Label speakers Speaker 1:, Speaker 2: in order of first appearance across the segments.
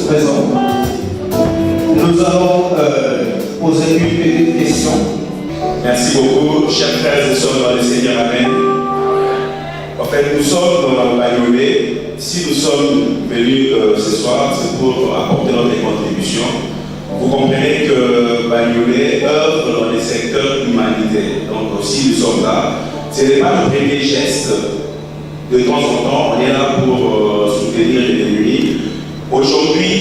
Speaker 1: présent. Nous allons poser une petite question.
Speaker 2: Merci beaucoup, chers frères et sœurs dans le Seigneur, Amen. En fait, nous sommes dans Bagnolet. Si nous sommes venus ce soir, c'est pour apporter notre contribution. Vous comprenez que Bagnolet œuvre dans les secteurs humanitaires. Donc, si nous sommes là, ce n'est pas le premier geste. De temps en temps, on est là pour soutenir les démunis. Aujourd'hui,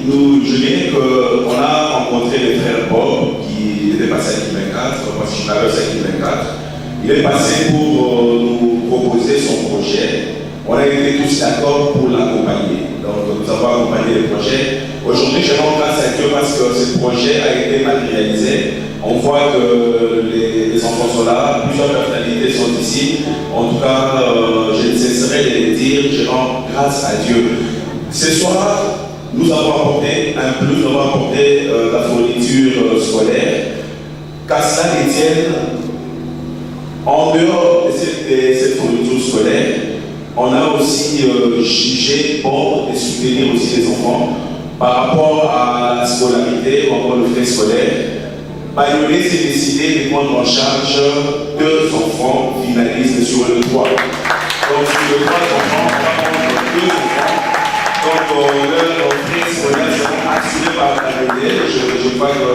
Speaker 2: je dirais qu'on a rencontré le frère Bob qui était passé à Kim 24, moi je suis malheureux à Kim 24. Il est passé pour nous proposer son projet. On a été tous d'accord pour l'accompagner. Donc nous avons accompagné le projet. Aujourd'hui, je rends grâce à Dieu parce que ce projet a été matérialisé. On voit que les enfants sont là, plusieurs personnalités sont ici. En tout cas, je ne cesserai de les dire, je rends grâce à Dieu. Ce soir, nous avons apporté un plus, nous avons apporté la fourniture scolaire. Qu'à cela ne tienne, en dehors de cette fourniture scolaire, on a aussi jugé bon de soutenir aussi les enfants par rapport à la scolarité, par rapport au frais scolaire. Bagnolet s'est décidé de prendre en charge 2 enfants finalistes sur le 3. Donc sur le 3 enfants, on va prendre 2 enfants. Donc leurs frais scolaires seront assurés par Bagnolet. Je crois que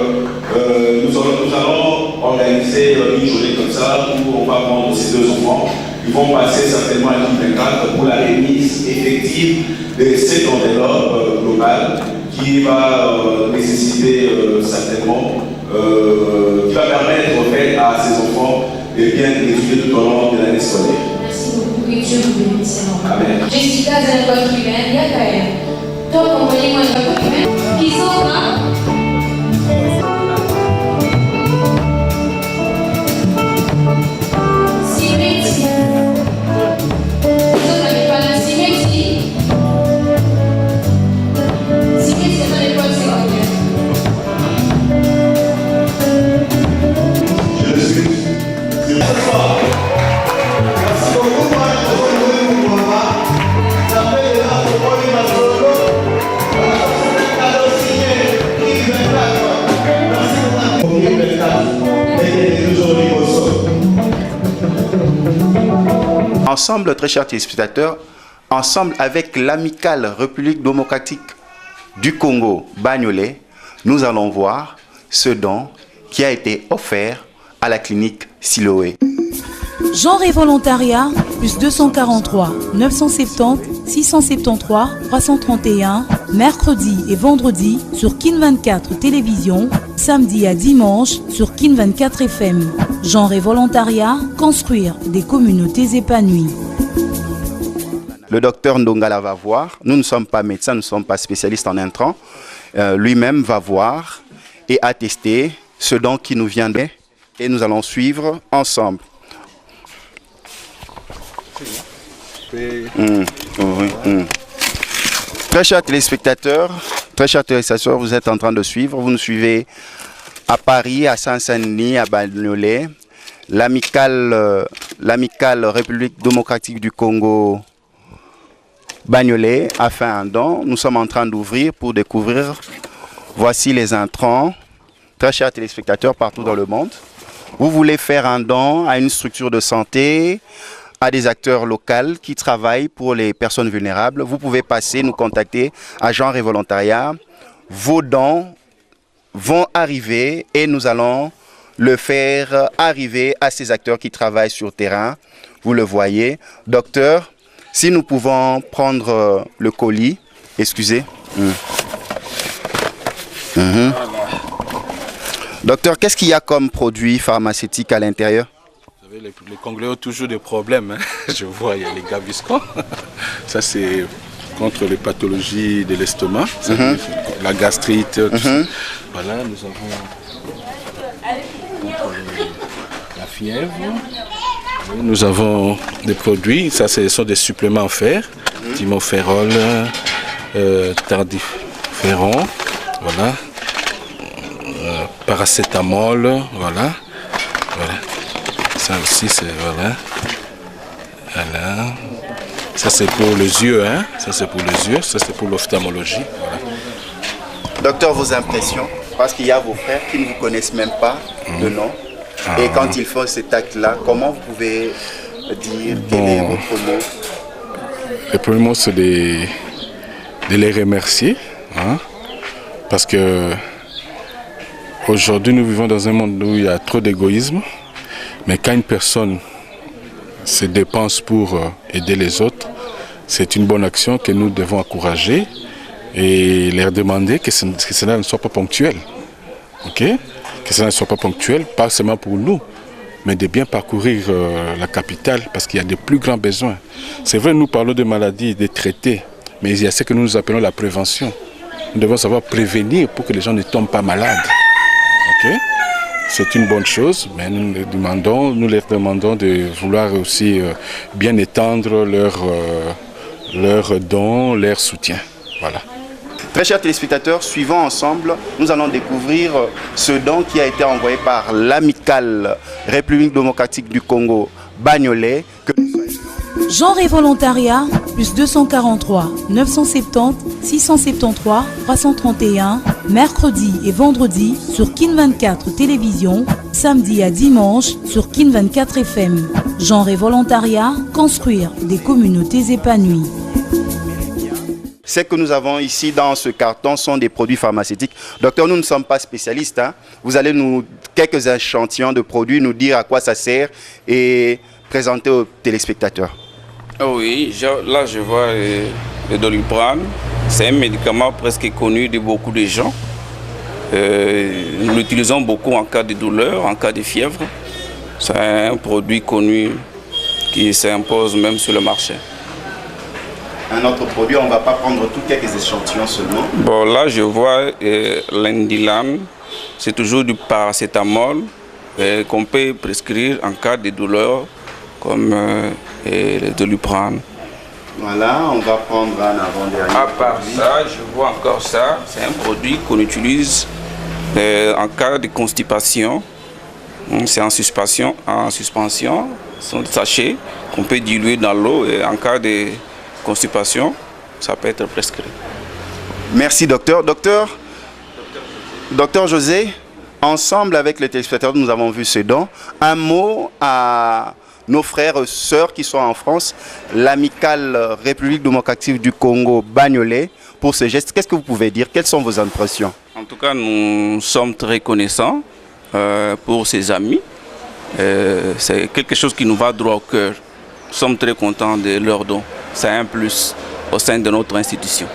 Speaker 2: nous allons organiser une journée comme ça où on va prendre ces 2 enfants. Ils vont passer certainement à Kim 24 pour la remise effective de cette enveloppe globale qui va nécessiter certainement, qui va permettre en fait, à ces enfants de bien étudier tout au long de l'année scolaire.
Speaker 3: Merci beaucoup et Dieu vous bénisse.
Speaker 2: Amen.
Speaker 3: Jessica Zanakotkimen, Yakaya. Toi, compagnie-moi Zanakotkimen, qui sont là.
Speaker 4: Ensemble, très chers téléspectateurs, ensemble avec l'amicale République démocratique du Congo, Bagnolet, nous allons voir ce don qui a été offert à la clinique Siloé.
Speaker 5: Genre et volontariat, plus 243 970 673 331, mercredi et vendredi sur Kin 24 Télévision, samedi à dimanche sur Kin 24 FM. Genre et volontariat, construire des communautés épanouies.
Speaker 4: Le docteur Ndongala va voir, nous ne sommes pas médecins, nous ne sommes pas spécialistes en intrants, lui-même va voir et attester ce don qui nous vient d'eux et nous allons suivre ensemble. Très chers téléspectateurs, vous êtes en train de suivre, vous nous suivez à Paris, à Saint-Denis, à Bagnolet, l'amicale République démocratique du Congo, Bagnolet a fait un don. Nous sommes en train d'ouvrir pour découvrir. Voici les intrants. Très chers téléspectateurs partout dans le monde. Vous voulez faire un don à une structure de santé, à des acteurs locaux qui travaillent pour les personnes vulnérables. Vous pouvez passer, nous contacter à Genre et Volontariat. Vos dons vont arriver et nous allons le faire arriver à ces acteurs qui travaillent sur le terrain. Vous le voyez. Docteur, si nous pouvons prendre le colis, excusez. Docteur, qu'est-ce qu'il y a comme produit pharmaceutique à l'intérieur?
Speaker 6: Vous savez, les Congolais ont toujours des problèmes. Hein. Je vois, il y a les Gaviscon. Ça, c'est contre les pathologies de l'estomac, la gastrite. Tout ça. Voilà, nous avons la fièvre. Nous avons des produits, ça ce sont des suppléments en fer, thymopherol, tardiféron, voilà, paracétamol, voilà. Ça aussi c'est voilà. Ça c'est pour les yeux, hein. Ça c'est pour les yeux, ça c'est pour l'ophtalmologie, voilà.
Speaker 4: Docteur, vos impressions, parce qu'il y a vos frères qui ne vous connaissent même pas de nom. Et quand ils font cet acte-là, comment vous pouvez dire quel est votre mot?
Speaker 6: Le premier mot, c'est de les remercier. Hein, parce que aujourd'hui, nous vivons dans un monde où il y a trop d'égoïsme. Mais quand une personne se dépense pour aider les autres, c'est une bonne action que nous devons encourager et leur demander que cela ne soit pas ponctuel. Okay? Que cela ne soit pas ponctuel, pas seulement pour nous, mais de bien parcourir la capitale parce qu'il y a de plus grands besoins. C'est vrai, nous parlons de maladies, de traités, mais il y a ce que nous appelons la prévention. Nous devons savoir prévenir pour que les gens ne tombent pas malades. Okay? C'est une bonne chose, mais nous leur demandons de vouloir aussi bien étendre leurs dons, leur soutien. Voilà.
Speaker 4: Très chers téléspectateurs, suivons ensemble, nous allons découvrir ce don qui a été envoyé par l'amicale République démocratique du Congo, Bagnolet.
Speaker 5: Genre et volontariat, plus 243 970 673 331, mercredi et vendredi sur Kin 24 Télévision, samedi à dimanche sur Kin 24 FM. Genre et volontariat, construire des communautés épanouies.
Speaker 4: Ce que nous avons ici dans ce carton sont des produits pharmaceutiques. Docteur, nous ne sommes pas spécialistes. Hein. Vous allez nous quelques échantillons de produits, nous dire à quoi ça sert et présenter aux téléspectateurs.
Speaker 7: Oui, là je vois le Doliprane. C'est un médicament presque connu de beaucoup de gens. Nous l'utilisons beaucoup en cas de douleur, en cas de fièvre. C'est un produit connu qui s'impose même sur le marché.
Speaker 4: Un autre produit, on ne va pas prendre tous quelques échantillons seulement.
Speaker 7: Bon, là, je vois l'Indilan. C'est toujours du paracétamol qu'on peut prescrire en cas de douleur, comme le Doliprane.
Speaker 4: Voilà, on va prendre un avant-dernier.
Speaker 7: À part ça, je vois encore ça. C'est un produit qu'on utilise en cas de constipation. C'est en suspension. Ce sont des sachets qu'on peut diluer dans l'eau et en cas de constipation, ça peut être prescrit.
Speaker 4: Merci docteur. Docteur José, ensemble avec les téléspectateurs, nous avons vu ce don. Un mot à nos frères et sœurs qui sont en France, l'amicale République démocratique du Congo, Bagnolet, pour ce geste. Qu'est-ce que vous pouvez dire? Quelles sont vos impressions?
Speaker 7: En tout cas, nous sommes très reconnaissants pour ces amis. C'est quelque chose qui nous va droit au cœur. Nous sommes très contents de leur don. C'est un plus au sein de notre institution.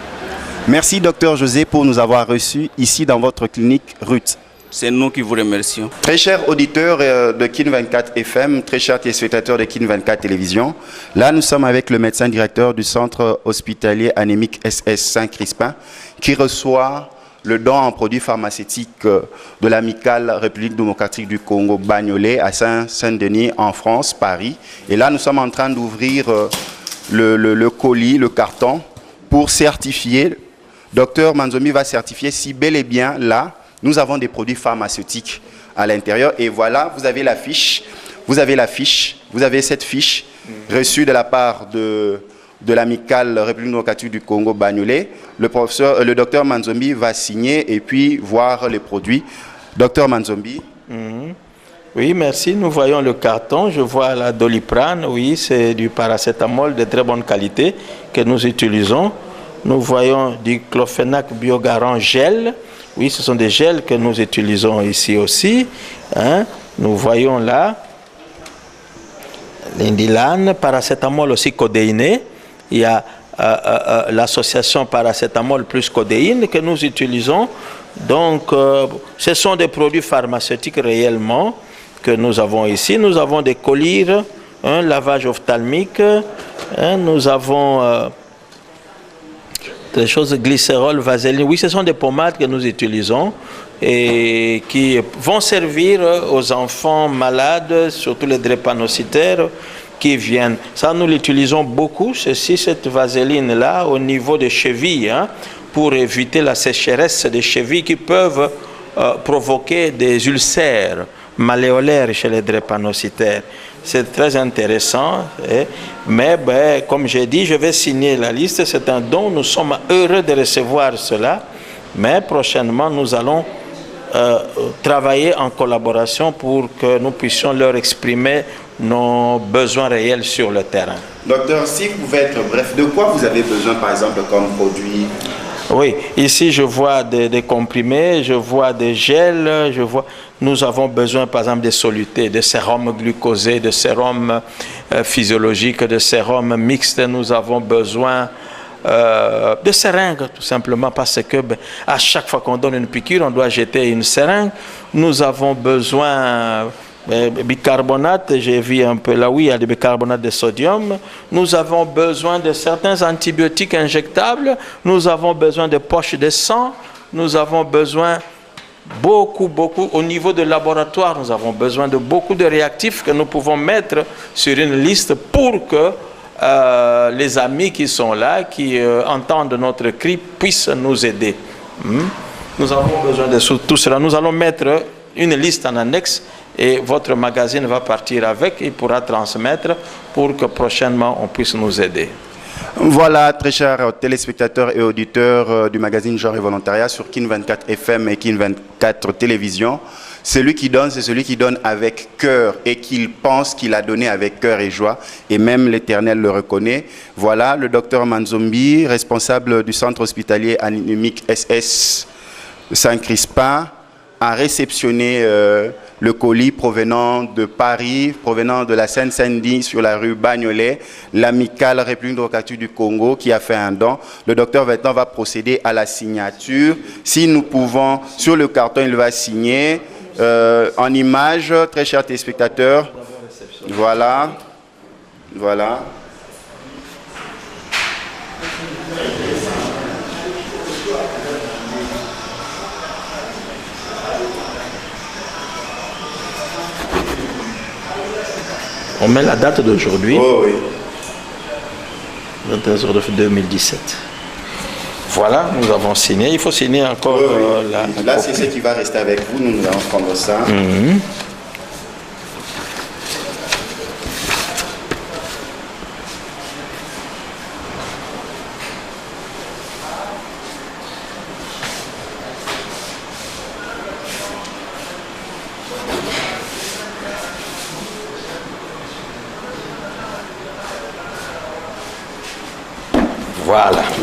Speaker 4: Merci docteur José pour nous avoir reçus ici dans votre clinique Ruth.
Speaker 7: C'est nous qui vous remercions.
Speaker 4: Très chers auditeurs de Kin 24 FM, très chers téléspectateurs de Kin 24 Télévision, là nous sommes avec le médecin directeur du centre hospitalier anémique SS Saint-Crispin qui reçoit le don en produits pharmaceutiques de l'amicale République démocratique du Congo Bagnolet à Saint-Denis en France, Paris. Et là nous sommes en train d'ouvrir le colis, le carton pour certifier. Docteur Manzomi va certifier si bel et bien là nous avons des produits pharmaceutiques à l'intérieur. Et voilà, vous avez la fiche, vous avez cette fiche reçue de la part de l'amicale République démocratique du Congo Bagnolet. Le docteur Manzombi va signer et puis voir les produits. Docteur Manzombi.
Speaker 8: Oui, merci. Nous voyons le carton. Je vois la Doliprane. Oui, c'est du paracétamol de très bonne qualité que nous utilisons. Nous voyons du clofenac biogarant gel. Oui, ce sont des gels que nous utilisons ici aussi. Hein. Nous voyons là l'Indilan, paracétamol aussi codéiné. Il y a l'association paracétamol plus codéine que nous utilisons. Donc, ce sont des produits pharmaceutiques réellement que nous avons ici. Nous avons des collyres, un lavage ophtalmique, nous avons des choses glycérol, vaseline. Oui, ce sont des pommades que nous utilisons et qui vont servir aux enfants malades, surtout les drépanocytaires qui viennent. Ça, nous l'utilisons beaucoup, cette vaseline-là, au niveau des chevilles, hein, pour éviter la sécheresse des chevilles qui peuvent provoquer des ulcères malléolaires chez les drépanocytaires. C'est très intéressant, mais comme j'ai dit, je vais signer la liste. C'est un don, nous sommes heureux de recevoir cela Mais prochainement, nous allons travailler en collaboration pour que nous puissions leur exprimer nos besoins réels sur le terrain.
Speaker 4: Docteur, si vous pouvez être bref, de quoi vous avez besoin par exemple comme produit?
Speaker 8: Oui, ici je vois des comprimés, je vois des gels, nous avons besoin par exemple des solutés, de sérum glucosé, de sérum physiologique, de sérum mixte, nous avons besoin de seringues tout simplement parce que à chaque fois qu'on donne une piqûre, on doit jeter une seringue. Nous avons besoin bicarbonate, j'ai vu un peu là où il y a des bicarbonates de sodium. Nous avons besoin de certains antibiotiques injectables. Nous avons besoin de poches de sang. Nous avons besoin beaucoup, au niveau de laboratoire, nous avons besoin de beaucoup de réactifs que nous pouvons mettre sur une liste pour que les amis qui sont là, qui entendent notre cri, puissent nous aider. Nous avons besoin de tout cela. Nous allons mettre une liste en annexe et votre magazine va partir avec et pourra transmettre pour que prochainement on puisse nous aider.
Speaker 4: Voilà, très chers téléspectateurs et auditeurs du magazine Genre et Volontariat sur Kin 24 FM et Kin 24 Télévision. Celui qui donne, c'est celui qui donne avec cœur et qu'il pense qu'il a donné avec cœur et joie. Et même l'Éternel le reconnaît. Voilà, le docteur Manzombi, responsable du centre hospitalier anémique SS Saint-Crispin, a réceptionné le colis provenant de Paris, provenant de la Seine-Saint-Denis sur la rue Bagnolet, l'amicale République démocratique du Congo qui a fait un don. Le docteur maintenant va procéder à la signature. Si nous pouvons, sur le carton, il va signer en image, très chers téléspectateurs. Voilà. Voilà.
Speaker 8: On met la date d'aujourd'hui,
Speaker 4: Oh, oui.
Speaker 8: 21 heures de 2017. Voilà, nous avons signé. Il faut signer encore
Speaker 4: Là, c'est ce qui va rester avec vous. Nous allons prendre ça.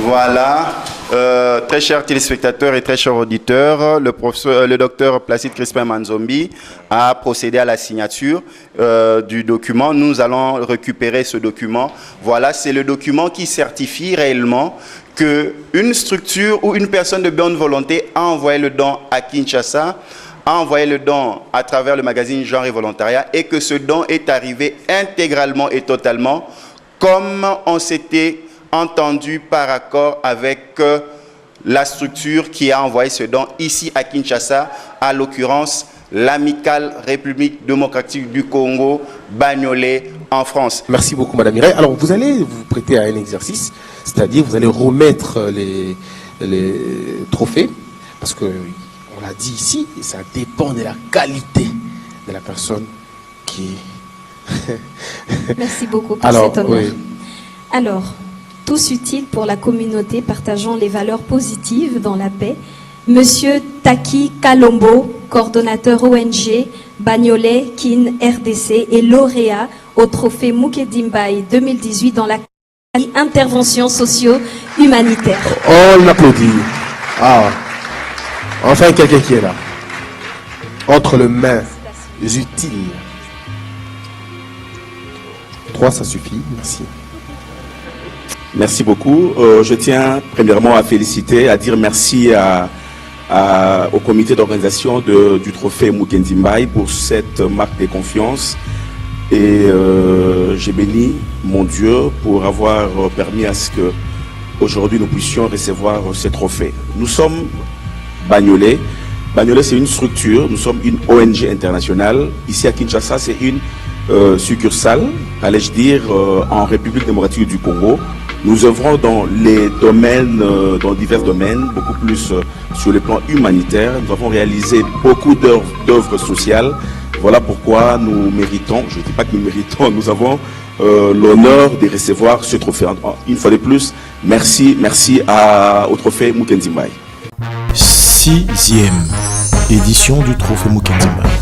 Speaker 4: Voilà. Très chers téléspectateurs et très chers auditeurs, le docteur Placide Crispin Manzombi a procédé à la signature du document. Nous allons récupérer ce document. Voilà, c'est le document qui certifie réellement qu'une structure ou une personne de bonne volonté a envoyé le don à Kinshasa, a envoyé le don à travers le magazine Genre et Volontariat et que ce don est arrivé intégralement et totalement comme on s'était entendu par accord avec la structure qui a envoyé ce don ici à Kinshasa, à l'occurrence l'amicale République démocratique du Congo, Bagnolet, en France.
Speaker 9: Merci beaucoup Madame Mireille. Alors vous allez vous prêter à un exercice, c'est-à-dire vous allez remettre les trophées, parce que on l'a dit ici, ça dépend de la qualité de la personne qui...
Speaker 10: Merci beaucoup pour cet honneur. Oui. Alors, tous utiles pour la communauté partageant les valeurs positives dans la paix. Monsieur Taki Kalombo, coordonnateur ONG Bagnolet Kin RDC et lauréat au trophée Mukedimbai 2018 dans la intervention socio-humanitaire.
Speaker 9: On l'applaudit. Ah, enfin quelqu'un qui est là. Entre les mains utiles. 3, ça suffit. Merci.
Speaker 2: Merci beaucoup. Je tiens premièrement à féliciter, à dire merci au comité d'organisation du trophée Mukendimbai pour cette marque de confiance. Et j'ai béni mon Dieu pour avoir permis à ce que aujourd'hui nous puissions recevoir ce trophée. Nous sommes Bagnolet. Bagnolet, c'est une structure, nous sommes une ONG internationale. Ici à Kinshasa, c'est une succursale, allais-je dire, en République démocratique du Congo. Nous œuvrons dans les domaines, dans divers domaines, beaucoup plus sur le plan humanitaire. Nous avons réalisé beaucoup d'œuvres sociales. Voilà pourquoi nous méritons, je ne dis pas que nous méritons, nous avons l'honneur de recevoir ce trophée. Une fois de plus, merci au trophée Mukendimbai.
Speaker 11: 6e édition du Trophée Mukenzimbala.